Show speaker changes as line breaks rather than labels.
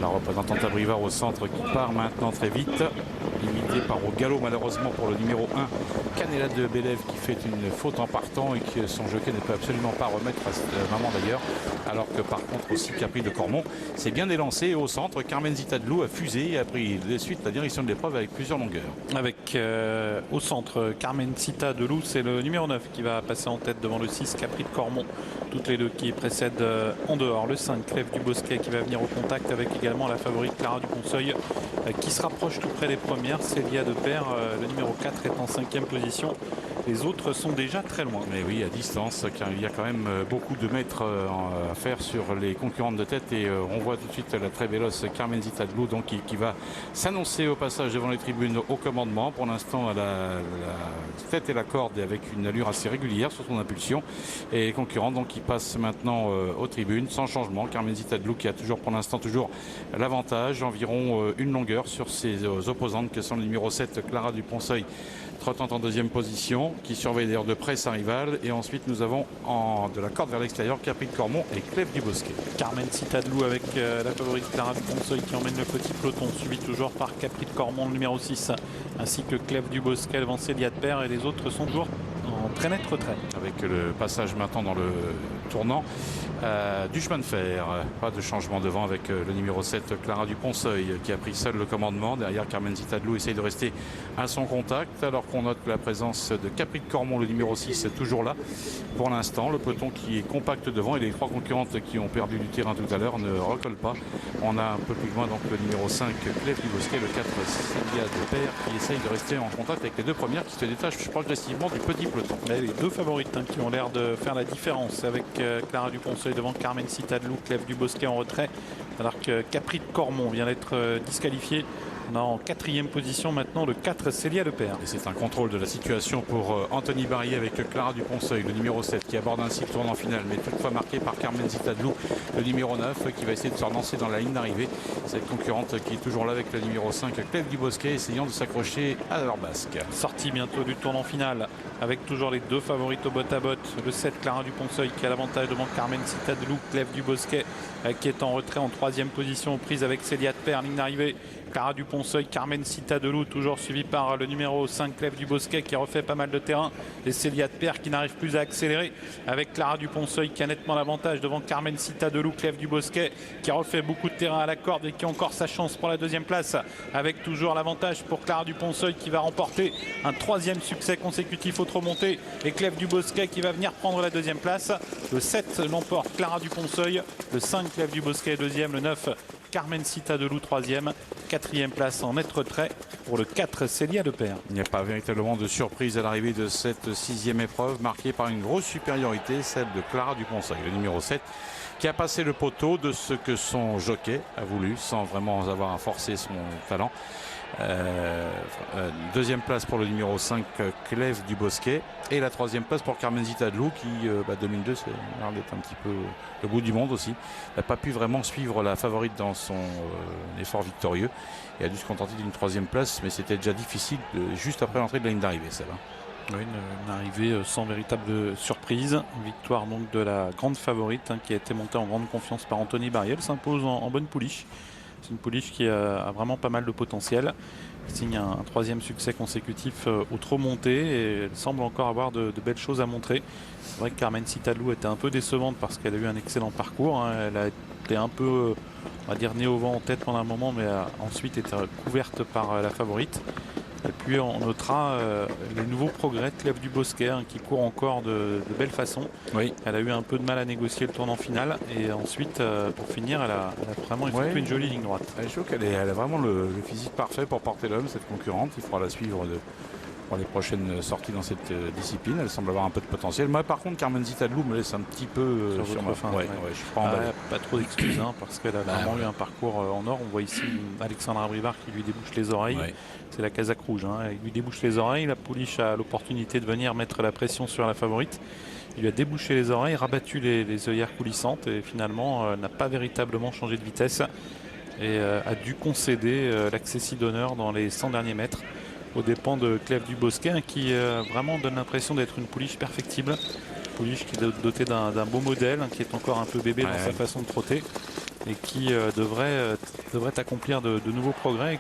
La représentante à Brivard au centre qui part maintenant très vite, limité par au galop malheureusement pour le numéro 1, Canella de Bélève qui fait une faute en partant et que son jockey ne peut absolument pas remettre à ce moment d'ailleurs, alors que par contre aussi Capri de Cormont s'est bien élancé au centre. Carmen Zitadlou a fusé et a pris de suite la direction de l'épreuve avec plusieurs longueurs.
Avec au centre Carmen Zitadlou, c'est le numéro 9 qui va passer en tête devant le 6 Capri de Cormont, toutes les deux qui précèdent en dehors. Le 5 Clèves du Bosquet qui va venir au contact avec également la favorite Clara du Conseuil qui se rapproche tout près des premières. Célia de Père, le numéro 4 est en 5e position. Les autres sont déjà très loin.
Mais oui, à distance, car il y a quand même beaucoup de mètres à faire sur les concurrentes de tête. Et on voit tout de suite la très véloce Carmen Zitadlou donc qui va s'annoncer au passage devant les tribunes au commandement. Pour l'instant, elle a la tête et la corde avec une allure assez régulière sur son impulsion. Et les concurrents donc qui passent maintenant aux tribunes sans changement. Carmen Zitadlou qui a toujours pour l'instant toujours l'avantage, environ une longueur sur ses opposantes que sont le numéro 7 Clara du Conseuil, trottante en 2e position, qui surveille d'ailleurs de près sa rivale. Et ensuite nous avons de la corde vers l'extérieur Capri de Cormont et Clèves du Bosquet.
Carmen Zitadlou avec la favorite Clara du Conseuil qui emmène le petit peloton, suivi toujours par Capri de Cormont le numéro 6, ainsi que Clèves du Bosquet devant Célia de Père, et les autres sont toujours en très net retrait.
Avec le passage maintenant dans le tournant du chemin de fer, pas de changement devant avec le numéro 7 Clara du Conseuil qui a pris seul le commandement. Derrière, Carmen Zitadlou essaye de rester à son contact, alors qu'on note la présence de Capri de Cormont, le numéro 6, toujours là pour l'instant. Le peloton qui est compact devant et les trois concurrentes qui ont perdu du terrain tout à l'heure ne recollent pas. On a un peu plus loin donc le numéro 5 Clèves du Bosquet, le 4 Célia de Père qui essaye de rester en contact avec les deux premières qui se détachent progressivement du petit peloton.
Les deux favorites qui ont l'air de faire la différence, avec Clara du Conseuil devant Carmen Zitadlou, Clèves du Bosquet en retrait, alors que Capri de Cormont vient d'être disqualifié. On a en 4e position maintenant le 4 Célia de Père.
Et c'est un contrôle de la situation pour Anthony Barrier avec Clara du Conseuil, le numéro 7 qui aborde ainsi le tournant final, mais toutefois marqué par Carmen Zitadlou, le numéro 9 qui va essayer de se relancer dans la ligne d'arrivée. Cette concurrente qui est toujours là avec le numéro 5 Clèves du Bosquet, essayant de s'accrocher à leur basque.
Sortie bientôt du tournant final avec toujours les deux favorites au botte à botte. Le 7 Clara du Conseuil qui a l'avantage devant Carmen Zitadlou, Clèves du Bosquet qui est en retrait en 3e position, prise avec Célia de Père, ligne d'arrivée. Clara du Conseuil, Carmen Zitadlou toujours suivi par le numéro 5 Clèves du Bosquet qui refait pas mal de terrain, et Célia de Père qui n'arrive plus à accélérer, avec Clara du Conseuil qui a nettement l'avantage devant Carmen Zitadlou, Clèves du Bosquet qui refait beaucoup de terrain à la corde et qui a encore sa chance pour la 2e place, avec toujours l'avantage pour Clara du Conseuil qui va remporter un 3e succès consécutif autre montée, et Clèves du Bosquet qui va venir prendre la 2e place. Le 7 l'emporte Clara du Conseuil, le 5 Clèves du Bosquet 2e, le 9 Carmen Zitadlou 3e, 4e place en net retrait pour le 4 Célia de Père.
Il n'y a pas véritablement de surprise à l'arrivée de cette 6e épreuve, marquée par une grosse supériorité, celle de Clara du Conseuil, le numéro 7, qui a passé le poteau de ce que son jockey a voulu, sans vraiment avoir à forcer son talent. 2e place pour le numéro 5 Clèves du Bosquet, et la 3e place pour Carmen Zitadlou qui 2002 c'est l'air d'être un petit peu le bout du monde aussi, n'a pas pu vraiment suivre la favorite dans son effort victorieux et a dû se contenter d'une 3e place, mais c'était déjà difficile juste après l'entrée de la ligne d'arrivée, celle-là.
Oui, une arrivée sans véritable surprise. Victoire donc de la grande favorite qui a été montée en grande confiance par Anthony Barrier. Elle s'impose en bonne pouliche. C'est une pouliche qui a vraiment pas mal de potentiel. Elle signe un 3e succès consécutif au trot monté et elle semble encore avoir de belles choses à montrer. C'est vrai que Carmen Zitadlou était un peu décevante parce qu'elle a eu un excellent parcours. Elle a été un peu, on va dire, née au vent en tête pendant un moment, mais a ensuite été couverte par la favorite. Et puis on notera les nouveaux progrès de Clèves du Bosquet qui court encore de belle façon.
Oui.
Elle a eu un peu de mal à négocier le tournant final et ensuite pour finir elle a vraiment effectué une jolie ligne droite.
Je trouve qu'elle a vraiment le physique parfait pour porter l'homme, cette concurrente. Il faudra la suivre pour les prochaines sorties dans cette discipline. Elle semble avoir un peu de potentiel. Moi par contre Carmen Zitadlou me laisse un petit peu sur ma fin. Je suis pas emballé.
Pas trop d'excuses parce qu'elle a vraiment eu un parcours en or. On voit ici Alexandra Brivard qui lui débouche les oreilles. C'est la casaque rouge. Elle lui débouche les oreilles. La pouliche a l'opportunité de venir mettre la pression sur la favorite. Il lui a débouché les oreilles, rabattu les œillères coulissantes et finalement n'a pas véritablement changé de vitesse et a dû concéder l'accessit d'honneur dans les 100 derniers mètres aux dépens de Clèves du Bosquet qui vraiment donne l'impression d'être une pouliche perfectible. Pouliche qui est dotée d'un beau modèle, qui est encore un peu bébé dans sa façon de trotter. et qui devrait accomplir de nouveaux progrès et